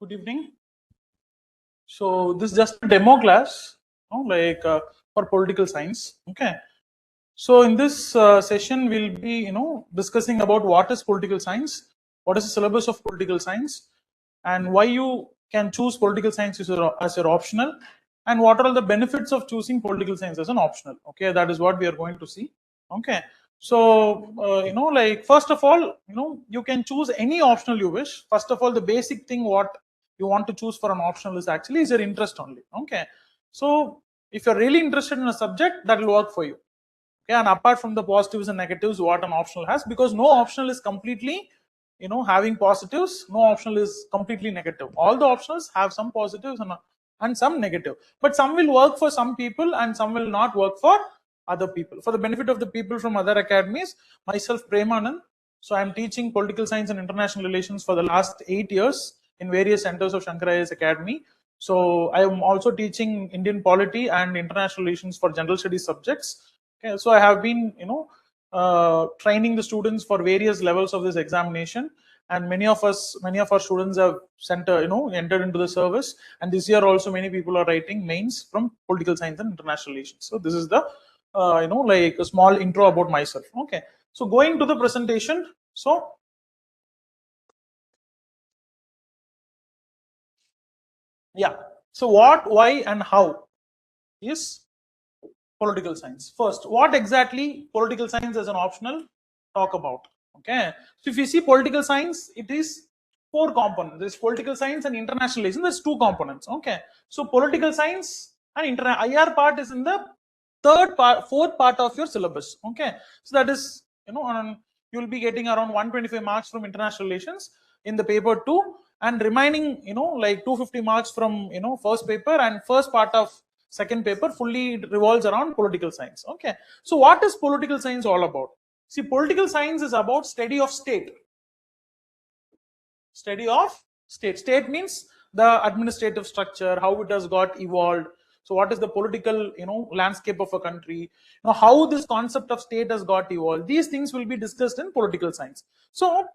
Good evening. So this is just a demo class, for political science. Okay. So in this session, we'll be discussing about what is political science, what is the syllabus of political science, and why you can choose political science as your optional, and what are the benefits of choosing political science as an optional. Okay, that is what we are going to see. Okay. So first of all, you can choose any optional you wish. First of all, the basic thing what you want to choose for an optional is actually is your interest only. Okay. So if you're really interested in a subject, that will work for you. Okay, and apart from the positives and negatives what an optional has, because no optional is completely having positives, no optional is completely negative. All the optionals have some positives and some negative, but some will work for some people and some will not work for other people. For the benefit of the people from other academies, myself Premanand, so I am teaching political science and international relations for the last 8 years in various centers of Shankar Academy. So I am also teaching Indian polity and international relations for general studies subjects. Okay, so I have been training the students for various levels of this examination, and many of our students have entered into the service, and this year also many people are writing mains from political science and international relations. So this is the like a small intro about myself. Okay, so going to the presentation. So yeah, so what, why, and how is political science. First, what exactly political science as an optional talk about? Okay, so if you see political science, it is 4 components. There's political science and international relations. There's 2 components. Okay, so political science and IR part is in the fourth part of your syllabus. Okay, so that is you will be getting around 125 marks from international relations in the paper 2, and remaining like 250 marks from first paper, and first part of second paper fully revolves around political science. Okay, so what is political science all about? See, political science is about study of state. Study of state. State means the administrative structure, how it has got evolved. So what is the political landscape of a country, how this concept of state has got evolved. These things will be discussed in political science. So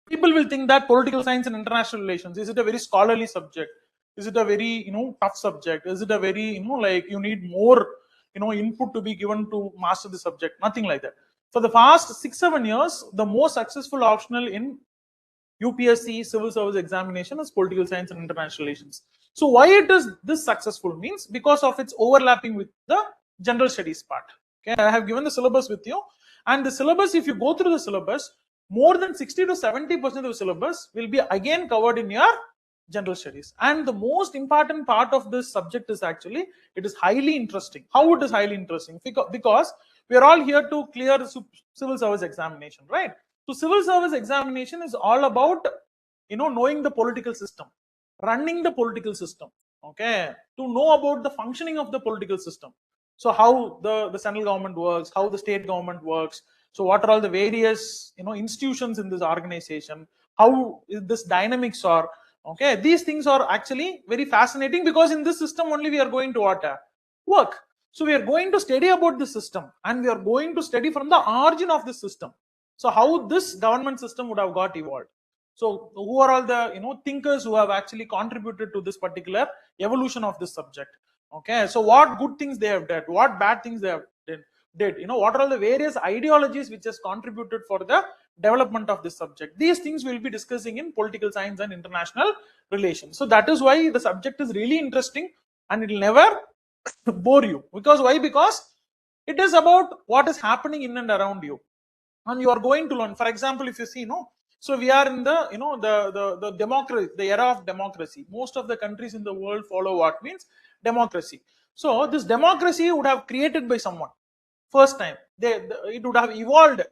people will think that political science and international relations, is it a very scholarly subject? Is it a very tough subject? Is it a very like you need more input to be given to master the subject? Nothing like that. For the past 6-7 years, the most successful optional in UPSC Civil Service Examination is political science and international relations. So why it is this successful means because of its overlapping with the general studies part. Okay, I have given the syllabus with you, and the syllabus, if you go through the syllabus, more than 60 to 70% of the syllabus will be again covered in your general studies. And the most important part of this subject is actually it is highly interesting. How it is highly interesting? Because we are all here to clear the civil service examination, right? So civil service examination is all about knowing the political system, running the political system. Okay, to know about the functioning of the political system. So how the central government works, how the state government works. So what are all the various institutions in this organization? How this dynamics are? Okay, these things are actually very fascinating, because in this system only we are going to work. So we are going to study about the system, and we are going to study from the origin of the system. So how this government system would have got evolved. So who are all the thinkers who have actually contributed to this particular evolution of this subject? Okay, so what good things they have done, what bad things they have did, what are all the various ideologies which has contributed for the development of this subject. These things we'll be discussing in political science and international relations. So that is why the subject is really interesting, and it will never bore you. Because why? Because it is about what is happening in and around you, and you are going to learn. For example, if you see, so we are in the the democracy, the era of democracy. Most of the countries in the world follow what means democracy. So this democracy would have created by someone. First time it would have evolved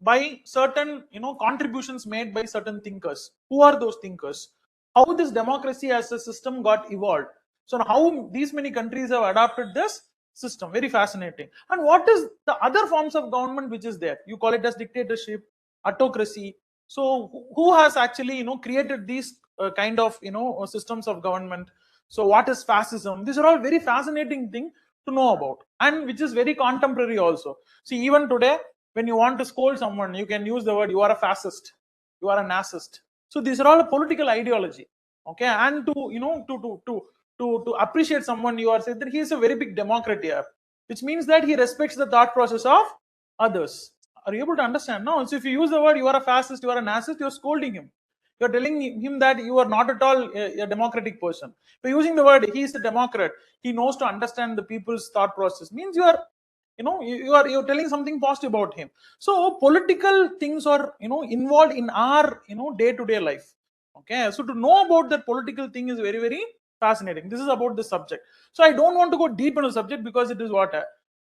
by certain contributions made by certain thinkers. Who are those thinkers? How this democracy as a system got evolved? So how these many countries have adopted this system? Very fascinating. And what is the other forms of government which is there? You call it as dictatorship, autocracy. So who has actually created these kind of systems of government? So what is fascism? These are all very fascinating things to know about, and which is very contemporary also. See, even today, when you want to scold someone, you can use the word, you are a fascist, you are a narcissist. So these are all a political ideology. Okay, and to appreciate someone, you are saying that he is a very big democrat here, which means that he respects the thought process of others. Are you able to understand now? So if you use the word you are a fascist, you are a narcissist, you are scolding him. You are telling him that you are not at all a democratic person. By using the word he is a democrat, he knows to understand the people's thought process, means you are, you're telling something positive about him. So political things are, involved in our, day-to-day life. Okay, so to know about that political thing is very, very fascinating. This is about the subject. So I don't want to go deep into the subject because it is what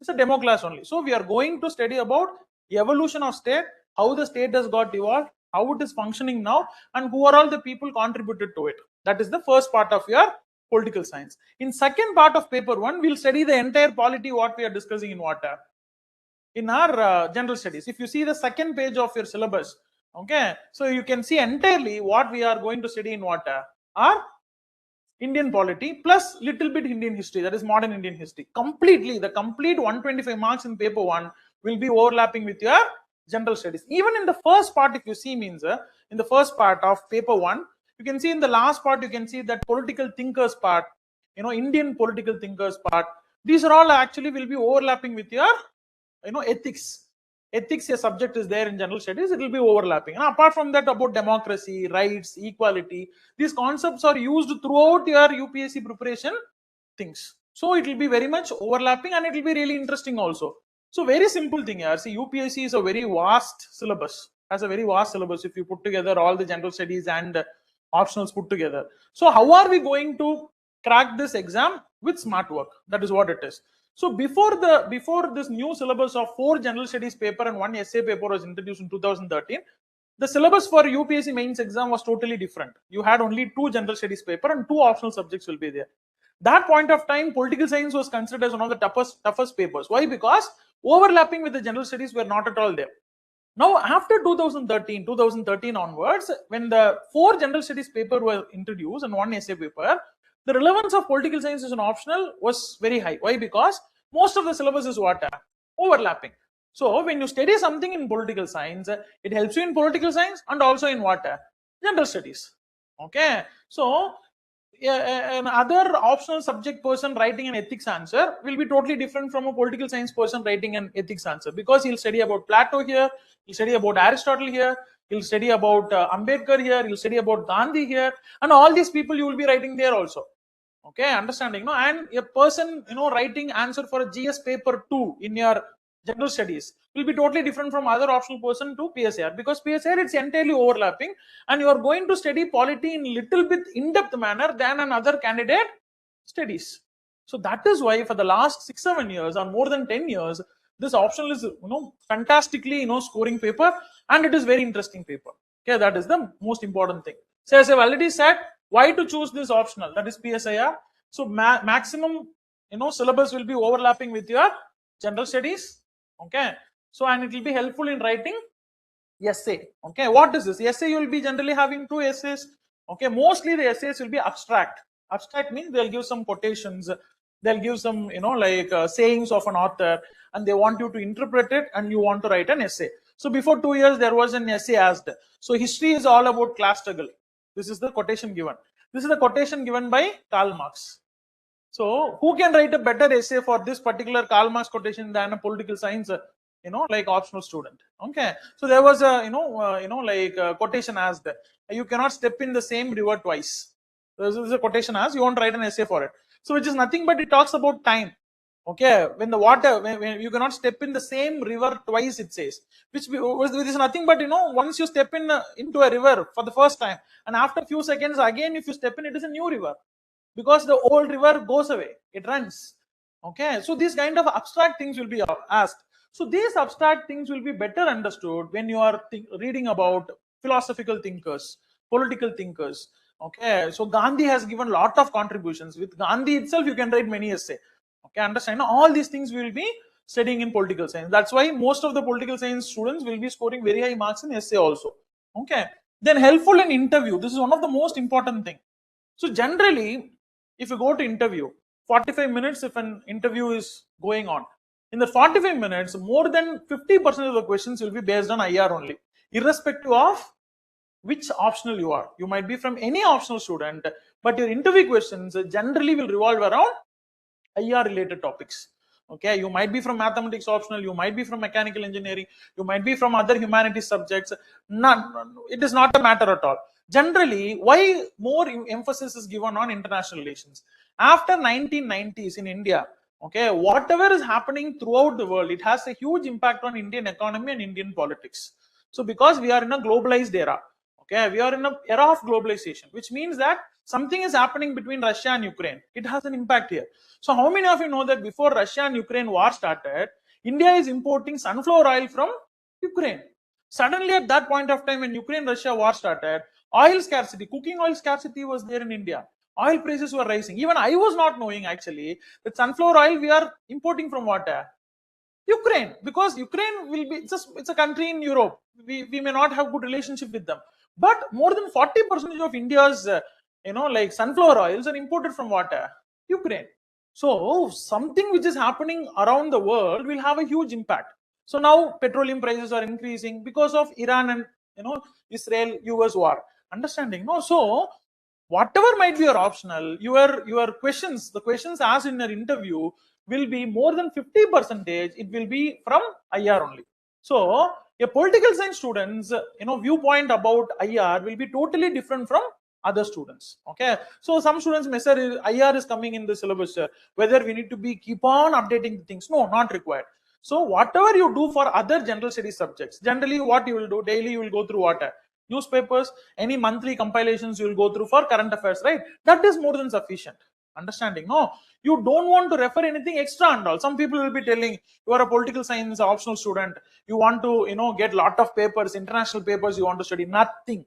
it's a demo class only. So we are going to study about evolution of state, how the state has got evolved, how it is functioning now, and who are all the people contributed to it. That is the first part of your political science. In second part of paper 1, we'll study the entire polity what we are discussing in what in our general studies. If you see the second page of your syllabus, okay, so you can see entirely what we are going to study in what our Indian polity plus little bit Indian history, that is modern Indian history. Completely, the complete 125 marks in paper 1 will be overlapping with your general studies. Even in the first part, if you see, means in the first part of paper 1, you can see in the last part, you can see that political thinkers part, Indian political thinkers part. These are all actually will be overlapping with your, ethics. Ethics, a subject is there in general studies, it will be overlapping. And apart from that, about democracy, rights, equality, these concepts are used throughout your UPSC preparation things. So it will be very much overlapping and it will be really interesting also. So very simple thing here. See, UPSC is a very vast syllabus, has a very vast syllabus if you put together all the general studies and optionals put together. So how are we going to crack this exam? With smart work. That is what it is. So before this new syllabus of 4 general studies paper and 1 essay paper was introduced in 2013, the syllabus for UPSC mains exam was totally different. You had only 2 general studies paper and 2 optional subjects will be there. That point of time, political science was considered as one of the toughest papers. Why? Because overlapping with the general studies were not at all there. Now, after 2013 onwards, when the 4 general studies paper were introduced and 1 essay paper, the relevance of political science as an optional was very high. Why? Because most of the syllabus is what? Overlapping. So when you study something in political science, it helps you in political science and also in what? General studies. Okay. So another optional subject person writing an ethics answer will be totally different from a political science person writing an ethics answer, because he'll study about Plato here, he'll study about Aristotle here, he'll study about Ambedkar here, he'll study about Gandhi here, and all these people you will be writing there also. Okay, understanding, no? And a person, writing answer for a GS paper 2 in your general studies will be totally different from other optional person to PSIR, because PSIR it's entirely overlapping and you are going to study polity in little bit in-depth manner than another candidate studies. So that is why for the last 6-7 years or more than 10 years, this optional is, fantastically, scoring paper, and it is very interesting paper. Okay, that is the most important thing. So as I've already said, why to choose this optional, that is PSIR. So maximum, syllabus will be overlapping with your general studies. Okay, so and it will be helpful in writing essay. Okay, what is this essay? You will be generally having 2 essays. Okay, mostly the essays will be abstract. Abstract means they'll give some quotations, they'll give some, sayings of an author, and they want you to interpret it and you want to write an essay. So before 2 years there was an essay asked. So history is all about class struggle. This is the quotation given. This is the quotation given by Karl Marx. So who can write a better essay for this particular Karl Marx quotation than a political science, optional student? Okay. So there was a, quotation asked. You cannot step in the same river twice. This is a quotation asked. You want to write an essay for it. So which is nothing but it talks about time. Okay, when the water, when you cannot step in the same river twice, it says, which is nothing but, once you step in into a river for the first time, and after a few seconds again if you step in, it is a new river, because the old river goes away, it runs. Okay, so these kind of abstract things will be asked. So these abstract things will be better understood when you are reading about philosophical thinkers, political thinkers. Okay, so Gandhi has given a lot of contributions. With Gandhi itself you can write many essays. Okay, understand? All these things we will be studying in political science. That's why most of the political science students will be scoring very high marks in essay also. Okay, then helpful in interview. This is one of the most important thing. So generally, if you go to interview, 45 minutes if an interview is going on, in the 45 minutes, more than 50% of the questions will be based on IR only, irrespective of which optional you are. You might be from any optional student, but your interview questions generally will revolve around IR related topics. Okay, you might be from mathematics optional, you might be from mechanical engineering, you might be from other humanities subjects. None, it is not a matter at all. Generally, why more emphasis is given on international relations? After 1990s in India, okay, whatever is happening throughout the world, it has a huge impact on Indian economy and Indian politics. So because we are in a globalized era, okay, we are in an era of globalization, which means that something is happening between Russia and Ukraine. It has an impact here. So how many of you know that before Russia and Ukraine war started, India is importing sunflower oil from Ukraine? Suddenly at that point of time when Ukraine-Russia war started, oil scarcity, cooking oil scarcity was there in India. Oil prices were rising. Even I was not knowing actually that sunflower oil we are importing from what? Ukraine, because Ukraine will be it's a country in Europe. We may not have good relationship with them, but more than 40% of India's like sunflower oils are imported from what? Ukraine. So something which is happening around the world will have a huge impact. So now petroleum prices are increasing because of Iran and Israel US war. Understanding? No, so whatever might be your optional, your questions, the questions asked in your interview will be more than 50%. It will be from IR only. So a political science students viewpoint about IR will be totally different from other students. Okay, so some students may say IR is coming in the syllabus, whether we need to be keep on updating things. No, not required. So whatever you do for other general studies subjects, generally what you will do daily, you will go through what? Newspapers, any monthly compilations you will go through for current affairs, right? That is more than sufficient. Understanding? No, you don't want to refer anything extra and all. Some people will be telling you are a political science optional student, you want to get lot of papers, international papers you want to study. Nothing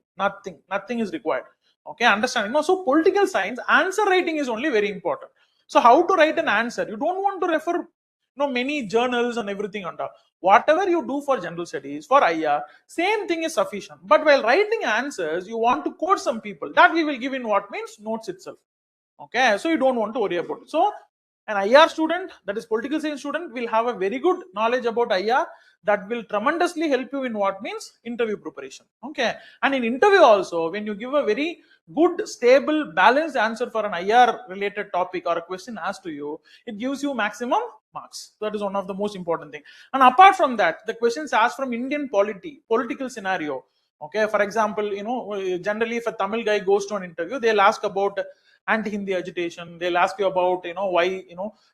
is required. Okay, understanding? No, so political science answer writing is only very important. So how to write an answer? You don't want to refer many journals and everything and all. Whatever you do for general studies, for IR, same thing is sufficient. But while writing answers, you want to quote some people. That we will give in what means notes itself. Okay, so you don't want to worry about it. So an IR student, that is political science student, will have a very good knowledge about IR that will tremendously help you in what means interview preparation. Okay, and in interview also, when you give a very good, stable, balanced answer for an IR related topic or a question asked to you, it gives you maximum marks. That is one of the most important thing. And apart from that, the questions asked from Indian political scenario. Okay, for example, generally if a Tamil guy goes to an interview, they'll ask about anti-Hindi agitation. They'll ask you about why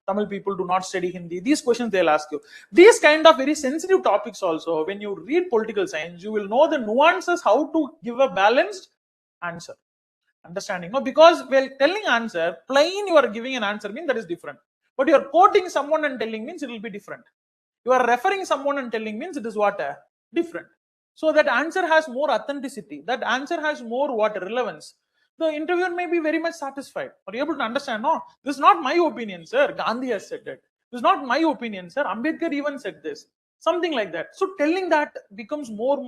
Tamil people do not study Hindi. These questions they'll ask you. These kind of very sensitive topics also, when you read political science, you will know the nuances how to give a balanced answer. Understanding? No, because while telling answer, plain you are giving an answer means that is different. But you are quoting someone and telling means it will be different. You are referring someone and telling means it is what? Different. So that answer has more authenticity. That answer has more what? Relevance. The interviewer may be very much satisfied. Are you able to understand? No, this is not my opinion, sir. Gandhi has said that. This is not my opinion, sir. Ambedkar even said this. Something like that. So telling that becomes more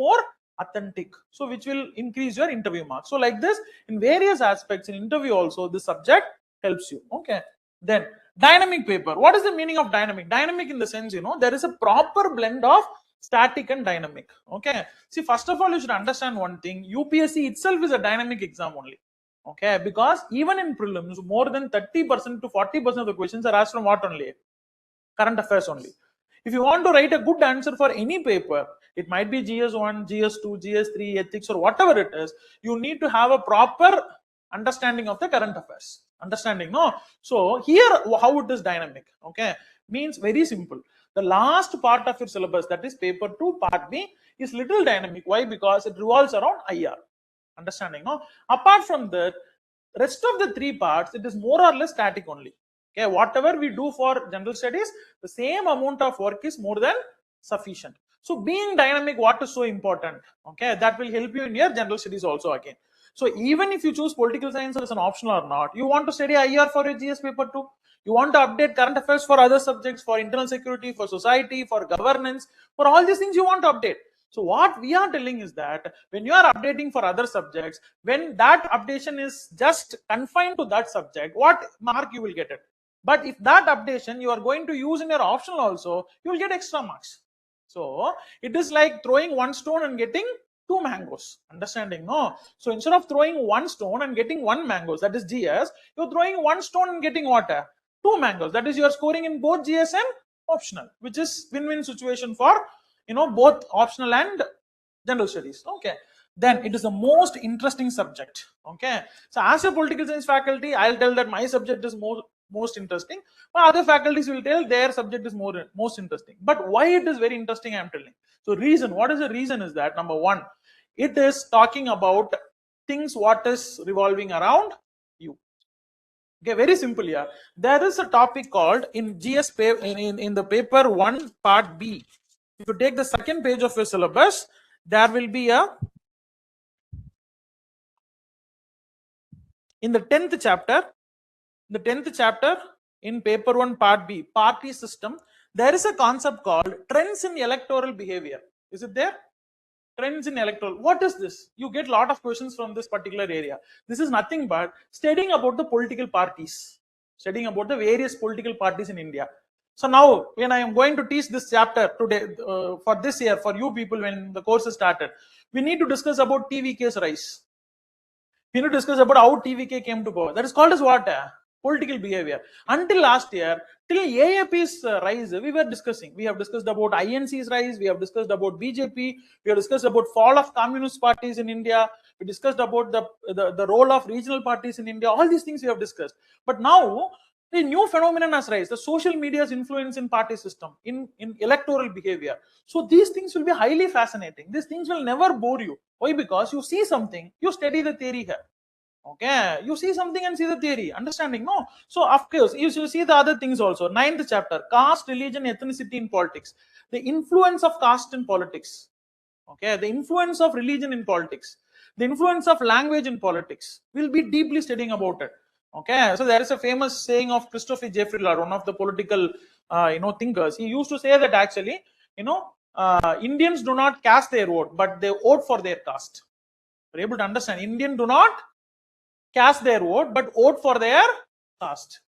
authentic. So which will increase your interview marks. So like this, in various aspects in interview also, this subject helps you. Okay. Then dynamic paper. What is the meaning of dynamic? Dynamic in the sense, there is a proper blend of static and dynamic. Okay. See, first of all, you should understand one thing. UPSC itself is a dynamic exam only. Okay, because even in prelims, more than 30% to 40% of the questions are asked from what only? Current affairs only. If you want to write a good answer for any paper, it might be GS1, GS2, GS3, ethics, or whatever it is, you need to have a proper understanding of the current affairs. Understanding? No? So here, how it is dynamic? Okay, means very simple. The last part of your syllabus, that is paper 2, part B, is little dynamic. Why? Because it revolves around IR. Understanding? No? Apart from that, rest of the 3 parts, it is more or less static only. Okay, whatever we do for general studies, the same amount of work is more than sufficient. So being dynamic, what is so important? Okay, that will help you in your general studies also again. So even if you choose political science as an optional or not, you want to study IR for your GS paper 2, you want to update current affairs for other subjects, for internal security, for society, for governance, for all these things you want to update. So what we are telling is that when you are updating for other subjects, when that updation is just confined to that subject, what mark you will get it. But if that updation you are going to use in your optional also, you will get extra marks. So it is like throwing one stone and getting 2 mangoes. Understanding? No. So instead of throwing 1 stone and getting 1 mangoes, that is GS, you're throwing 1 stone and getting what? 2 mangoes. That is, you are scoring in both GS and optional, which is win-win situation for both optional and general studies. Okay. Then it is the most interesting subject. Okay. So as a political science faculty, I'll tell that my subject is most interesting, but other faculties will tell their subject is most interesting. But why it is very interesting, I'm telling. So reason, what is the reason is that number one, it is talking about things what is revolving around you. Okay, very simple here. There is a topic called in GS in the paper 1 part B. If you take the second page of your syllabus, there will be in the 10th chapter in paper 1 part B, party system, there is a concept called trends in electoral behavior. Is it there? Trends in electoral. What is this? You get a lot of questions from this particular area. This is nothing but studying about the political parties, studying about the various political parties in India. So now, when I am going to teach this chapter today, for this year, for you people, when the course is started, we need to discuss about TVK's rise. We need to discuss about how TVK came to power. That is called as what? Political behavior. Until last year, till AAP's rise, we were discussing. We have discussed about INC's rise. We have discussed about BJP. We have discussed about fall of communist parties in India. We discussed about the role of regional parties in India. All these things we have discussed. But now, a new phenomenon has rise. The social media's influence in party system, in electoral behavior. So these things will be highly fascinating. These things will never bore you. Why? Because you see something, you study the theory here. Okay, you see something and see the theory. Understanding? No. So of course, you see the other things also. 9th chapter, caste, religion, ethnicity in politics. The influence of caste in politics. Okay, the influence of religion in politics. The influence of language in politics. We'll be deeply studying about it. Okay, so there is a famous saying of Christopher Jeffrey Lord, one of the political thinkers. He used to say that actually, Indians do not cast their vote, but they vote for their caste. You're able to understand? Indians do not cast their vote, but vote for their caste.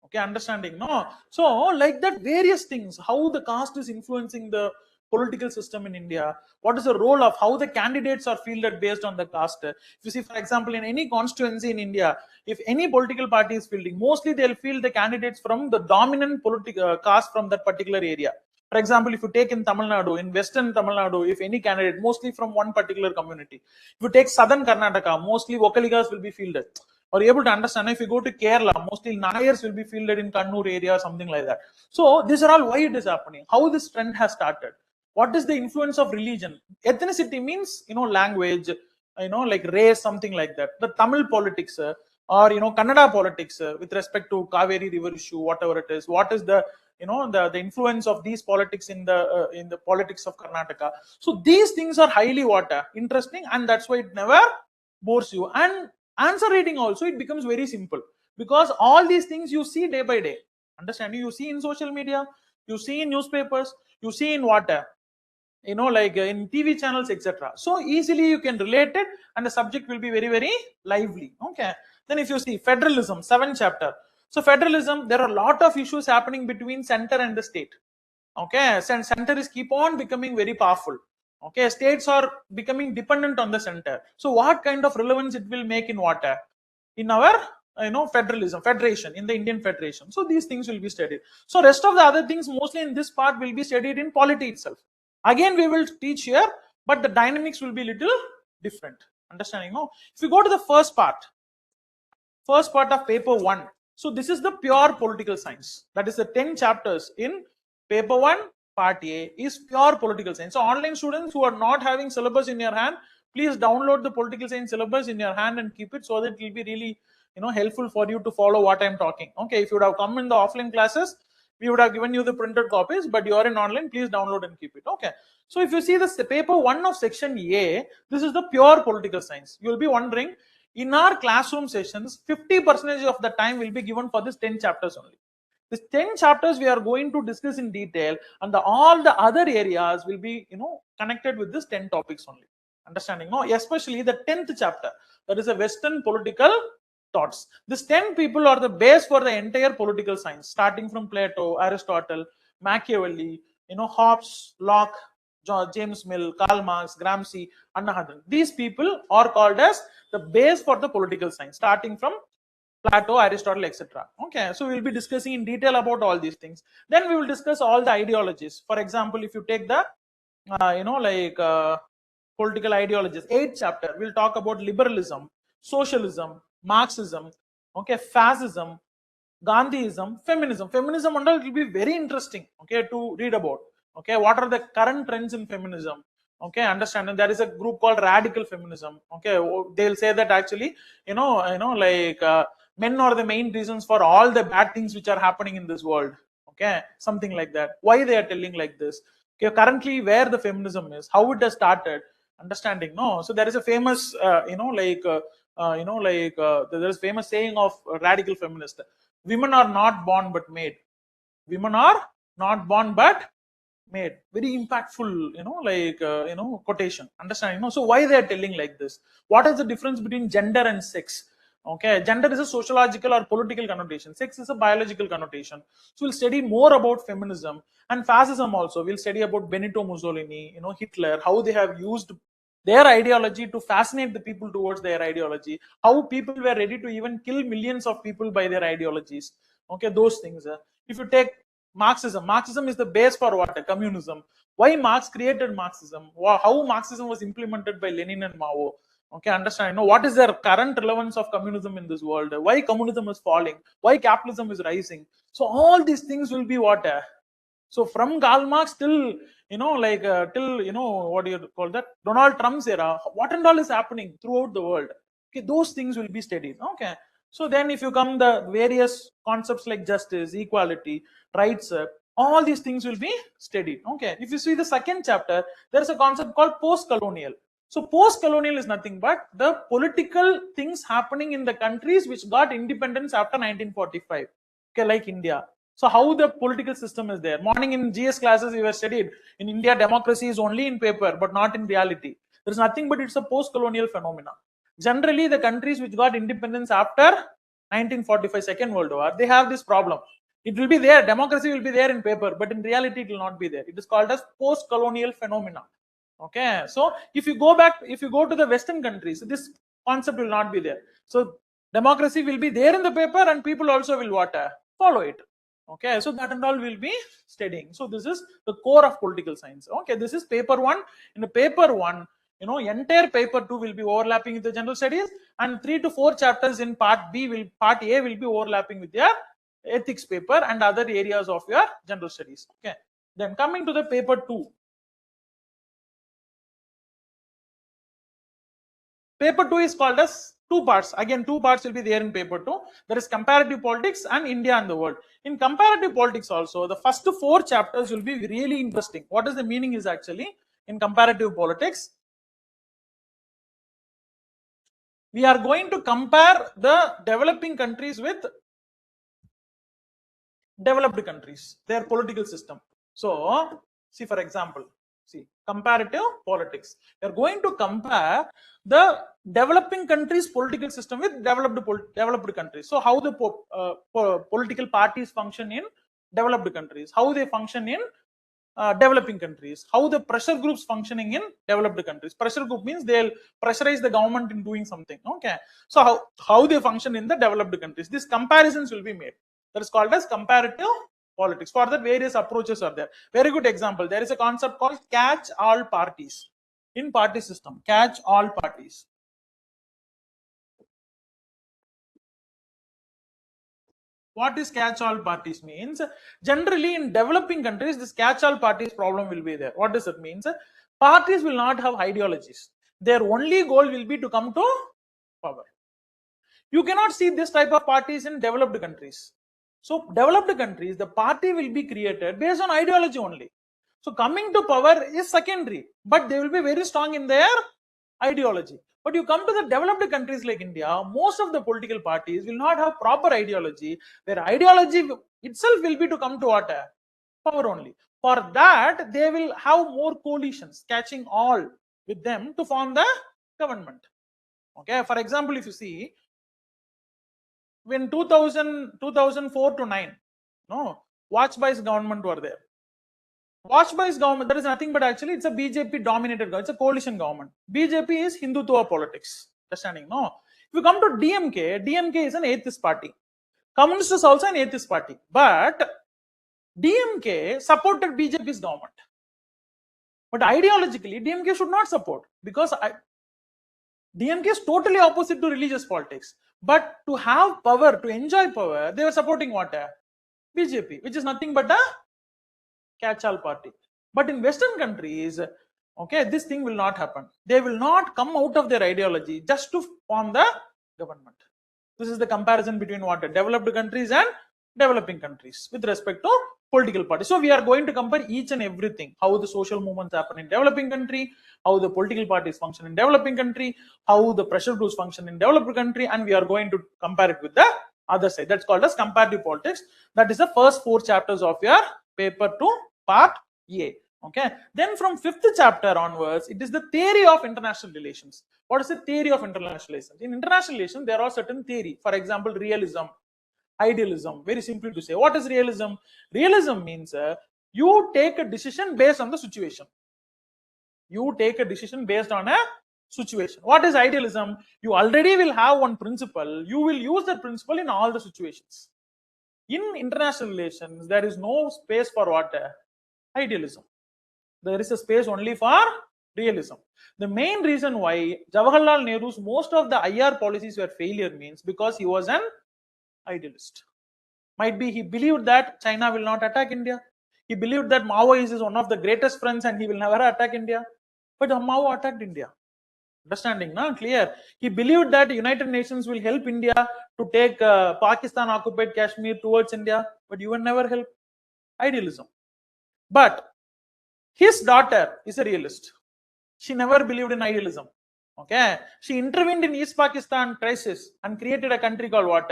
Okay, understanding? No. So like that, various things, how the caste is influencing the political system in India. What is the role of how the candidates are fielded based on the caste? If you see, for example, in any constituency in India, if any political party is fielding, mostly they'll field the candidates from the dominant political caste from that particular area. For example, if you take in Tamil Nadu, in Western Tamil Nadu, if any candidate, mostly from one particular community. If you take Southern Karnataka, mostly Vokaligas will be fielded. Or able to understand, if you go to Kerala, mostly Nayars will be fielded in Kannur area, something like that. So these are all why it is happening, how this trend has started. What is the influence of religion? Ethnicity means, language, like race, something like that. The Tamil politics, or, Kannada politics with respect to Kaveri River issue, whatever it is. What is the the influence of these politics in the politics of Karnataka. So these things are highly interesting, and that's why it never bores you. And answer reading also, it becomes very simple, because all these things you see day by day. Understanding? You see in social media, you see in newspapers, you see in like in TV channels, etc. So easily you can relate it, and the subject will be very, very lively. Okay. Then if you see federalism, 7th chapter. So federalism, there are a lot of issues happening between center and the state. Okay, center is keep on becoming very powerful. Okay, states are becoming dependent on the center. So what kind of relevance it will make in in our federation, in the Indian Federation. So these things will be studied. So rest of the other things mostly in this part will be studied in polity itself. Again, we will teach here, but the dynamics will be little different. Understanding? No. If you go to the first part of paper 1. So this is the pure political science. That is the 10 chapters in paper 1 part A is pure political science. So online students who are not having syllabus in your hand, please download the political science syllabus in your hand and keep it, so that it will be really helpful for you to follow what I'm talking. Okay, if you would have come in the offline classes, we would have given you the printed copies, but you are in online, please download and keep it. Okay. So if you see this paper 1 of section A, this is the pure political science. You will be wondering, in our classroom sessions, 50% of the time will be given for this 10 chapters only. These 10 chapters we are going to discuss in detail, and all the other areas will be connected with this 10 topics only. Understanding? No, especially the 10th chapter, that is a Western political thoughts. These 10 people are the base for the entire political science, starting from Plato, Aristotle, Machiavelli, Hobbes, Locke, James Mill, Karl Marx, Gramsci, Anna Harding. These people are called as the base for the political science, starting from Plato, Aristotle, etc. Okay, so we will be discussing in detail about all these things. Then we will discuss all the ideologies. For example, if you take the, political ideologies, 8th chapter, we'll talk about liberalism, socialism, Marxism, okay, fascism, Gandhiism, feminism. Feminism and all, it will be very interesting, okay, to read about. Okay, what are the current trends in feminism? Okay, understand. And there is a group called radical feminism. Okay, they'll say that actually, men are the main reasons for all the bad things which are happening in this world. Okay, something like that. Why they are telling like this? Okay, currently where the feminism is, how it has started, understanding. No, so there is a famous, there is famous saying of radical feminist: women are not born but made. Women are not born but made. Very impactful, quotation. Understand? So why they are telling like this? What is the difference between gender and sex? Okay, gender is a sociological or political connotation. Sex is a biological connotation. So we'll study more about feminism and fascism also. We'll study about Benito Mussolini, Hitler, how they have used their ideology to fascinate the people towards their ideology, how people were ready to even kill millions of people by their ideologies. Okay, those things. If you take Marxism is the base for what? Communism. Why Marx created Marxism? How Marxism was implemented by Lenin and Mao? Okay, understand. What is the current relevance of communism in this world? Why communism is falling? Why capitalism is rising? So all these things will be what? So from Karl Marx till till what do you call that? Donald Trump's era, what and all is happening throughout the world? Okay, those things will be studied. Okay. So then if you come the various concepts like justice, equality, rights, all these things will be studied. Okay. If you see the second chapter, there is a concept called post-colonial. So post-colonial is nothing but the political things happening in the countries which got independence after 1945. Okay, like India. So how the political system is there. Morning in GS classes we were studied. In India, democracy is only in paper, but not in reality. There is nothing but it's a post-colonial phenomena. Generally, the countries which got independence after 1945 Second World War, they have this problem. It will be there, democracy will be there in paper, but in reality it will not be there. It is called as post-colonial phenomena. Okay, so if you go to the Western countries, this concept will not be there. So democracy will be there in the paper and people also will follow it. Okay, so that and all will be studying. So this is the core of political science. Okay, this is paper 1. In the paper 1, entire paper 2 will be overlapping with the general studies, and 3 to 4 chapters in part A will be overlapping with your ethics paper and other areas of your general studies. Okay, then coming to the paper 2. Paper 2 is called as 2 parts. Again, 2 parts will be there in paper 2. There is comparative politics and India and the world. In comparative politics also, the first 4 chapters will be really interesting. What is the meaning is actually in comparative politics? We are going to compare the developing countries with developed countries, their political system. So, see for example, comparative politics. We are going to compare the developing countries' political system with developed countries. So, how the political parties function in developed countries, how they function in developing countries, how the pressure groups functioning in developed countries. Pressure group means they'll pressurize the government in doing something. Okay, so how they function in the developed countries. These comparisons will be made. That is called as comparative politics. For that, various approaches are there. Very good example. There is a concept called catch all parties in party system. Catch all parties. What is catch all parties means? Generally in developing countries, this catch all parties problem will be there. What does it mean? Parties will not have ideologies. Their only goal will be to come to power. You cannot see this type of parties in developed countries. So developed countries, the party will be created based on ideology only. So coming to power is secondary, but they will be very strong in their ideology. But you come to the developed countries like India, most of the political parties will not have proper ideology. Their ideology itself will be to come to what? Power only. For that, they will have more coalitions, catching all with them to form the government. Okay, for example, if you see, when 2004 to 9, Vajpayee's government were there. Vajpayee's government, that is nothing but actually it's a BJP dominated government, it's a coalition government. BJP is Hindutva politics. Understanding? No. If you come to DMK, DMK is an atheist party. Communist is also an atheist party. But DMK supported BJP's government. But ideologically, DMK should not support because DMK is totally opposite to religious politics. But to have power, to enjoy power, they were supporting what? BJP, which is nothing but a catch-all party. But in Western countries, okay, this thing will not happen. They will not come out of their ideology just to form the government. This is the comparison between what? Developed countries and developing countries with respect to political parties. So we are going to compare each and everything, how the social movements happen in developing country, how the political parties function in developing country, how the pressure groups function in developed country, and we are going to compare it with the other side. That's called as comparative politics. That is the first 4 chapters of your paper 2 part A. Okay, then from 5th chapter onwards, it is the theory of international relations. What is the theory of international relations? In international relations, there are certain theory. For example, realism, idealism. Very simply to say, what is realism? Realism means you take a decision based on the situation. You take a decision based on a situation. What is idealism? You already will have one principle. You will use that principle in all the situations. In international relations, there is no space for what? Idealism. There is a space only for realism. The main reason why Jawaharlal Nehru's most of the IR policies were failure means because he was an idealist. Might be he believed that China will not attack India. He believed that Mao is one of the greatest friends and he will never attack India. But Mao attacked India. Understanding? No? Clear. He believed that United Nations will help India to take Pakistan occupied Kashmir towards India. But UN never helped. Idealism. But his daughter is a realist. She never believed in idealism. Okay. She intervened in East Pakistan crisis and created a country called what?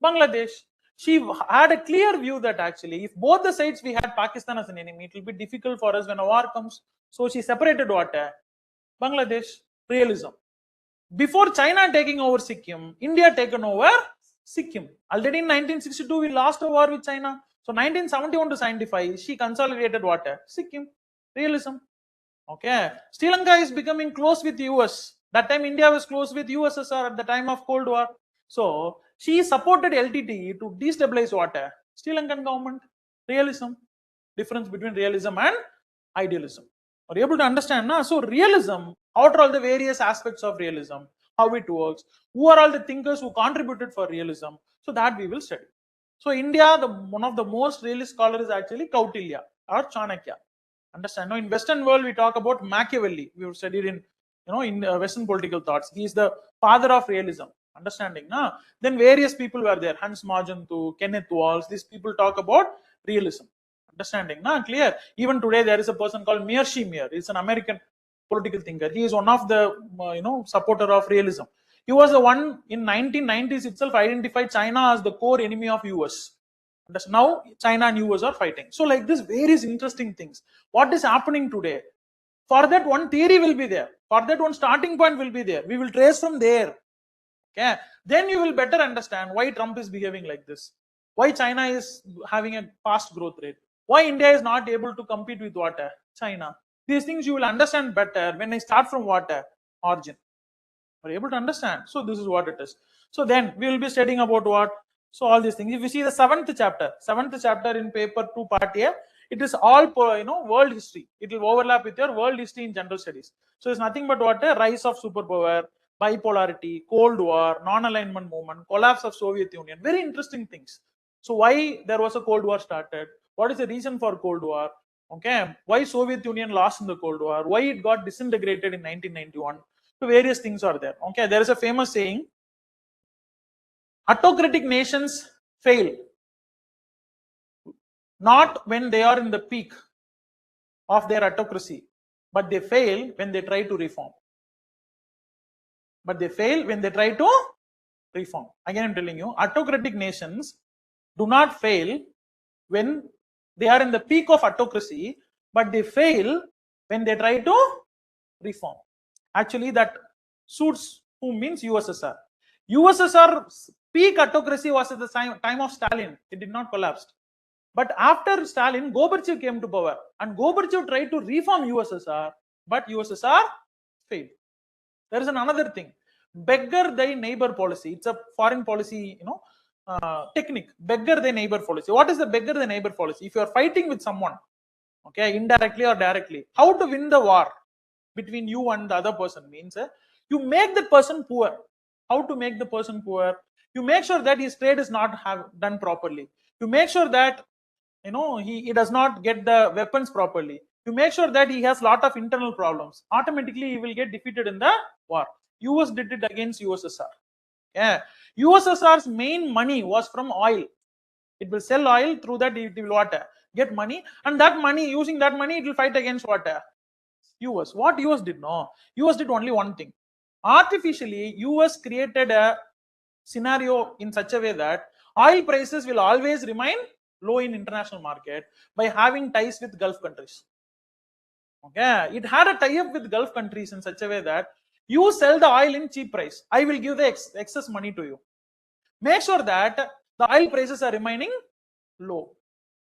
Bangladesh. She had a clear view that actually, if both the sides we had Pakistan as an enemy, it will be difficult for us when a war comes. So she separated what? Bangladesh. Realism. Before China taking over Sikkim, India taken over Sikkim. Already in 1962, we lost a war with China. So 1971 to 75, she consolidated what? Sikkim. Realism. Okay. Sri Lanka is becoming close with US. That time India was close with USSR at the time of Cold War. So she supported LTTE to destabilize what? Sri Lankan government. Realism. Difference between realism and idealism. Are you able to understand? Na? So realism, what are all the various aspects of realism, how it works, who are all the thinkers who contributed for realism, so that we will study. So India, one of the most realist scholars is actually Kautilya or Chanakya. Understand? Now in Western world, we talk about Machiavelli. We have studied in, in Western political thoughts. He is the father of realism. Understanding? Na? Then various people were there. Hans Magentu, Kenneth Walsh. These people talk about realism. Understanding? Na? Clear? Even today, there is a person called Meerschaum. He's an American political thinker. He is one of the, supporter of realism. He was the one in 1990s itself identified China as the core enemy of US. Now China and US are fighting. So like this, various interesting things. What is happening today? For that, one theory will be there. For that, one starting point will be there. We will trace from there. Okay. Then you will better understand why Trump is behaving like this. Why China is having a fast growth rate. Why India is not able to compete with what? China. These things you will understand better when I start from what? Origin. Are you able to understand? So this is what it is. So then we will be studying about what? So all these things. If you see the 7th chapter in paper 2 part A, it is all world history. It will overlap with your world history in general studies. So it's nothing but what? Rise of superpower, bipolarity, Cold War, non-alignment movement, collapse of Soviet Union. Very interesting things. So why there was a Cold War started? What is the reason for Cold War? Okay, why Soviet Union lost in the Cold War? Why it got disintegrated in 1991? So various things are there. Okay, there is a famous saying: autocratic nations fail not when they are in the peak of their autocracy, but they fail when they try to reform. Again, I'm telling you, autocratic nations do not fail when they are in the peak of autocracy, but they fail when they try to reform. Actually, that suits who means USSR. USSR peak autocracy was at the time of Stalin. It did not collapse. But after Stalin, Gorbachev came to power, and Gorbachev tried to reform USSR, but USSR failed. There is another thing, beggar thy neighbor policy. It's a foreign policy, technique. Beggar thy neighbor policy. What is the beggar thy neighbor policy? If you are fighting with someone, okay, indirectly or directly, how to win the war between you and the other person means you make the person poor. How to make the person poor? You make sure that his trade is not done properly. You make sure that he does not get the weapons properly. You make sure that he has lot of internal problems. Automatically he will get defeated in the war. US did it against USSR. Yeah, USSR's main money was from oil. It will sell oil, through that it will get money, and that money, using that money, it will fight against what? US. What US did? No, US did only one thing. Artificially, US created a scenario in such a way that oil prices will always remain low in international market by having ties with Gulf countries. Okay, it had a tie-up with Gulf countries in such a way that you sell the oil in cheap price, I will give the excess money to you. Make sure that the oil prices are remaining low.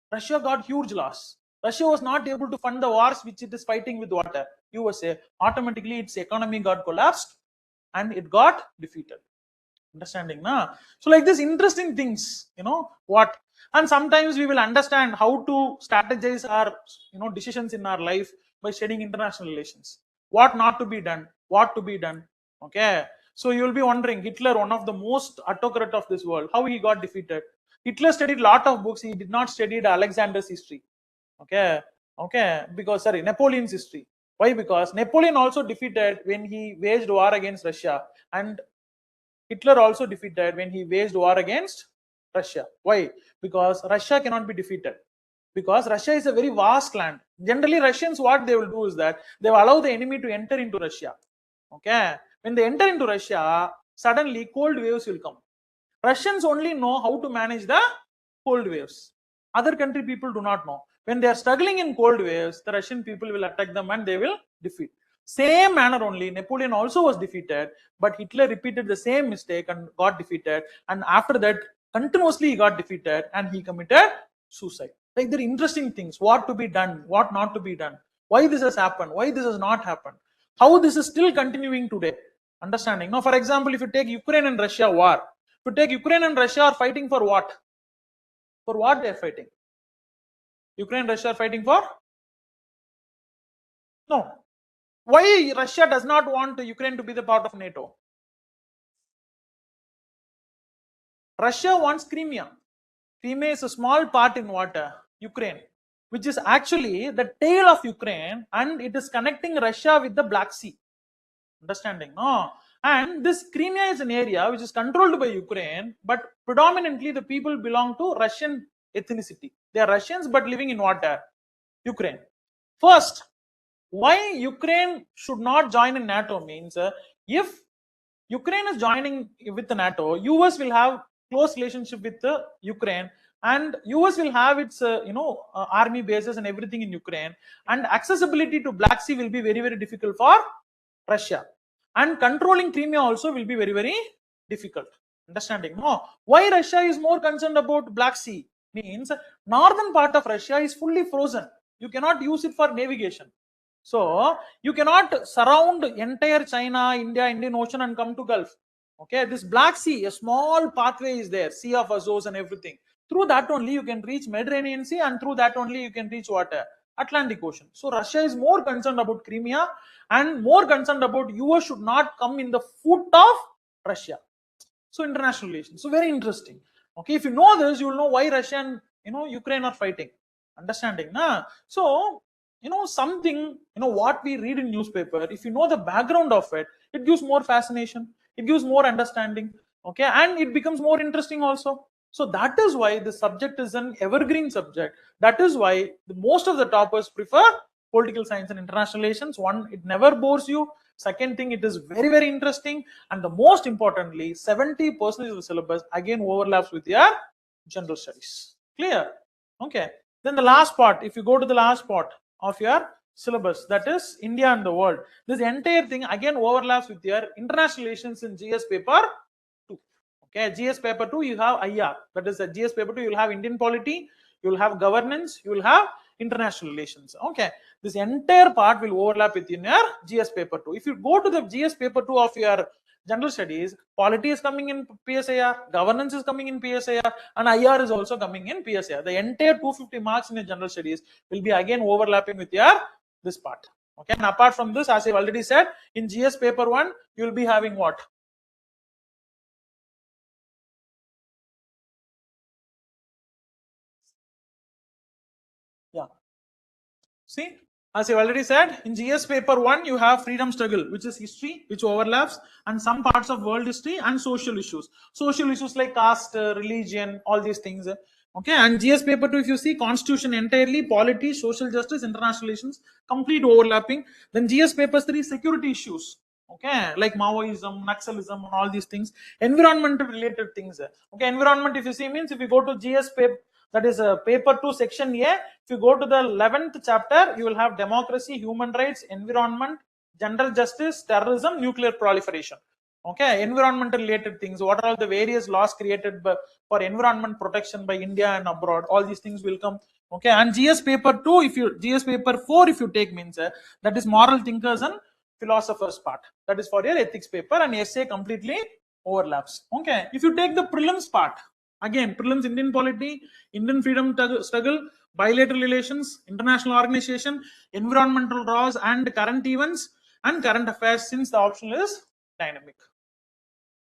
Russia got huge loss. Russia was not able to fund the wars which it is fighting with what? USA. Automatically its economy got collapsed and it got defeated. Understanding, na? So like this interesting things, what? And sometimes we will understand how to strategize our decisions in our life by studying international relations. What not to be done, what to be done. Okay. So you will be wondering, Hitler, one of the most autocrat of this world, how he got defeated. Hitler studied a lot of books. He did not study Alexander's history. Okay. Because Napoleon's history. Why? Because Napoleon also defeated when he waged war against Russia, and Hitler also defeated when he waged war against Russia. Why? Because Russia cannot be defeated. Because Russia is a very vast land. Generally, Russians, what they will do is that they will allow the enemy to enter into Russia. Okay. When they enter into Russia, suddenly cold waves will come. Russians only know how to manage the cold waves. Other country people do not know. When they are struggling in cold waves, the Russian people will attack them and they will defeat. Same manner only, Napoleon also was defeated, but Hitler repeated the same mistake and got defeated. And after that, continuously he got defeated and he committed suicide. Like, there are interesting things, what to be done, what not to be done, why this has happened, why this has not happened, how this is still continuing today. Understanding. Now, for example, if you take Ukraine and Russia war, if you take Ukraine and Russia are fighting for what? For what they are fighting? Ukraine and Russia are fighting for? No. Why Russia does not want Ukraine to be the part of NATO? Russia wants Crimea. Crimea is a small part in what? Ukraine, which is actually the tail of Ukraine, and it is connecting Russia with the Black Sea. Understanding? No. And this Crimea is an area which is controlled by Ukraine, but predominantly the people belong to Russian ethnicity. They are Russians but living in what? Ukraine. First, why Ukraine should not join in NATO means if Ukraine is joining with the NATO, US will have close relationship with Ukraine, and US will have its army bases and everything in Ukraine, and accessibility to Black Sea will be very, very difficult for Russia, and controlling Crimea also will be very, very difficult. Understanding? No. Why Russia is more concerned about Black Sea means northern part of Russia is fully frozen. You cannot use it for navigation. So you cannot surround entire China, India, Indian Ocean and come to Gulf. Okay, this Black Sea, a small pathway is there, Sea of Azores and everything. Through that only you can reach Mediterranean Sea, and through that only you can reach water, Atlantic Ocean. So Russia is more concerned about Crimea and more concerned about US should not come in the foot of Russia. So international relations. So very interesting. Okay, if you know this, you will know why Russia and Ukraine are fighting. Understanding? Nah? So something, what we read in newspaper, if you know the background of it, it gives more fascination, it gives more understanding, okay, and it becomes more interesting also. So that is why the subject is an evergreen subject. That is why most of the toppers prefer political science and international relations. One, it never bores you. Second thing, it is very, very interesting. And the most importantly, 70% of the syllabus again overlaps with your general studies. Clear? Okay. Then the last part, if you go to the last part of your syllabus, that is India and the world, this entire thing again overlaps with your international relations in GS paper 2. Okay, GS paper 2 you have IR, that is a GS paper 2 you will have Indian polity, you will have governance, you will have international relations. Okay, this entire part will overlap within your GS paper 2. If you go to the GS paper 2 of your general studies, polity is coming in PSIR, governance is coming in PSIR, and IR is also coming in PSIR. The entire 250 marks in your general studies will be again overlapping with your this part. Okay, and apart from this, as I've already said, in GS paper 1, you will be having what? Yeah. See, as I already said, in GS paper 1, you have freedom struggle, which is history, which overlaps, and some parts of world history and social issues. Social issues like caste, religion, all these things. Okay, and GS paper 2, if you see, constitution entirely, polity, social justice, international relations, complete overlapping. Then GS paper 3, security issues. Okay, like Maoism, Naxalism, and all these things, environmental related things. Okay, environment, if you see, means if you go to GS paper, that is paper 2 section A, if you go to the 11th chapter, you will have democracy, human rights, environment, gender justice, terrorism, nuclear proliferation. Okay, environmental related things, what are all the various laws created for environment protection by India and abroad, all these things will come. Okay, and GS paper 2, if you GS paper 4, if you take, means that is moral thinkers and philosophers part, that is for your ethics paper, and essay completely overlaps. Okay, if you take the prelims part, again, prelims, Indian polity, Indian freedom struggle, bilateral relations, international organization, environmental laws and current events, and current affairs, since the optional is dynamic.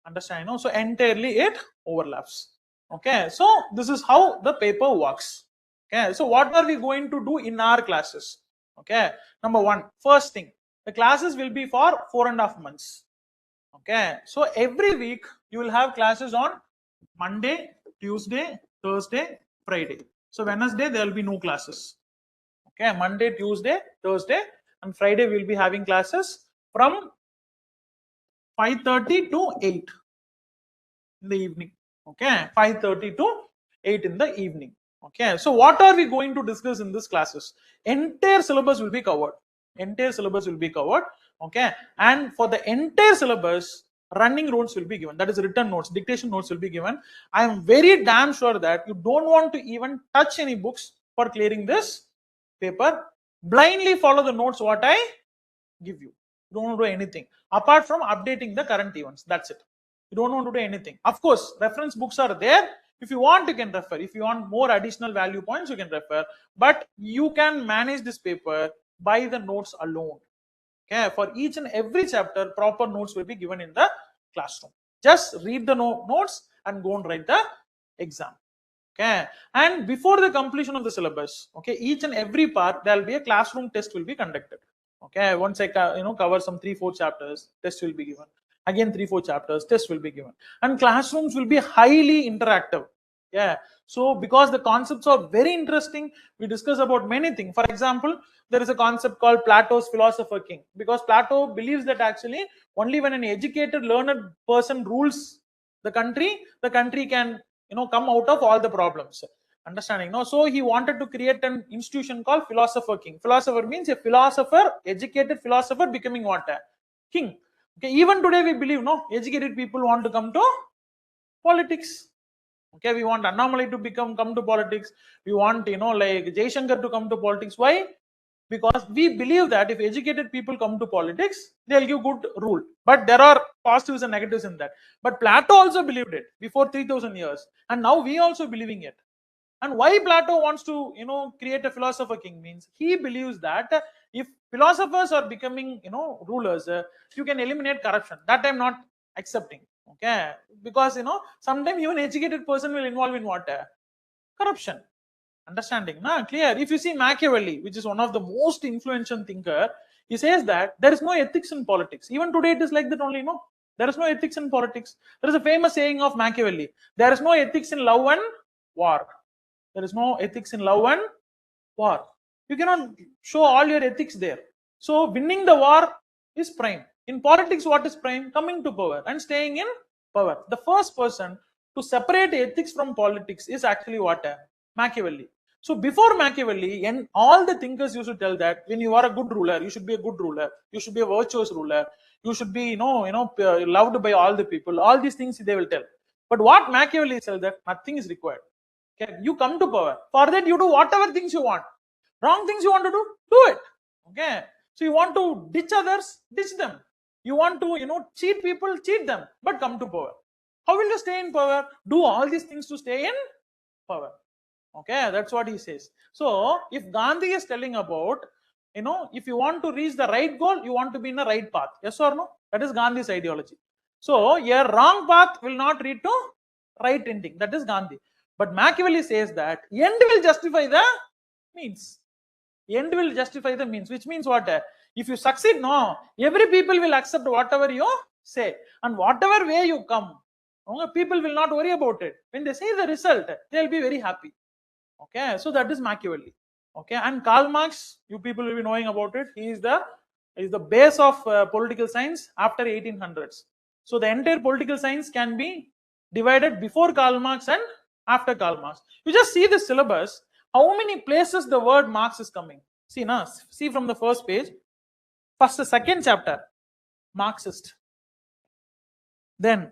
Understand? No? So entirely it overlaps. Okay, so this is how the paper works. Okay, so what are we going to do in our classes? Okay, number one, first thing, the classes will be for 4.5 months. Okay, so every week you will have classes on Monday, Tuesday, Thursday, Friday. So Wednesday there will be no classes. Okay, Monday, Tuesday, Thursday, and Friday we will be having classes from 5:30 to 8 in the evening. Okay, 5:30 to 8 in the evening. Okay, so what are we going to discuss in this classes? Entire syllabus will be covered. Entire syllabus will be covered. Okay, and for the entire syllabus, running notes will be given. That is written notes, dictation notes will be given. I am very damn sure that you don't want to even touch any books for clearing this paper. Blindly follow the notes what I give you. You don't want to do anything apart from updating the current events. That's it. You don't want to do anything. Of course, reference books are there. If you want, you can refer. If you want more additional value points, you can refer. But you can manage this paper by the notes alone. Okay, for each and every chapter, proper notes will be given in the classroom. Just read the notes and go and write the exam. Okay, and before the completion of the syllabus, okay, each and every part there will be a classroom test will be conducted. Okay, once I cover some 3-4 chapters, test will be given. Again 3-4 chapters, test will be given, and classrooms will be highly interactive. Yeah, so because the concepts are very interesting, we discuss about many things. For example, there is a concept called Plato's philosopher king, because Plato believes that actually only when an educated, learned person rules the country can come out of all the problems. Understanding? No, so he wanted to create an institution called philosopher king. Philosopher means a philosopher, educated philosopher becoming what? King. Okay, even today we believe educated people want to come to politics. Okay, we want Annamalai to come to politics. We want like Shankar to come to politics. Why? Because we believe that if educated people come to politics, they'll give good rule. But there are positives and negatives in that. But Plato also believed it before 3,000 years, and now we also believing it. And why Plato wants to create a philosopher king means he believes that if philosophers are becoming rulers, you can eliminate corruption. That I'm not accepting. Okay, because sometimes even educated person will involve in what? Corruption. Understanding? Clear. If you see Machiavelli, which is one of the most influential thinker, he says that there is no ethics in politics. Even today it is like that only. There is no ethics in politics. There is a famous saying of Machiavelli: there is no ethics in love and war. There is no ethics in love and war. You cannot show all your ethics there. So winning the war is prime. In politics, what is prime? Coming to power and staying in power. The first person to separate ethics from politics is actually what? Machiavelli. So before Machiavelli, and all the thinkers used to tell that when you are a good ruler, you should be a good ruler. You should be a virtuous ruler. You should be, loved by all the people. All these things they will tell. But what Machiavelli said that nothing is required. Okay, you come to power. For that, you do whatever things you want. Wrong things you want to do it. Okay, so you want to ditch others, ditch them. You want to, cheat people, cheat them, but come to power. How will you stay in power? Do all these things to stay in power. Okay, that's what he says. So if Gandhi is telling about, if you want to reach the right goal, you want to be in the right path. Yes or no? That is Gandhi's ideology. So a wrong path will not lead to right ending. That is Gandhi. But Machiavelli says that end will justify the means. End will justify the means, which means what? If you succeed, no, every people will accept whatever you say, and whatever way you come, people will not worry about it. When they see the result, they'll be very happy. Okay, so that is Machiavelli. Okay, and Karl Marx, you people will be knowing about it. He is the base of political science after 1800s. So the entire political science can be divided before Karl Marx and after Karl Marx. You just see the syllabus. How many places the word Marx is coming? See from the first page. First, the second chapter, Marxist. Then,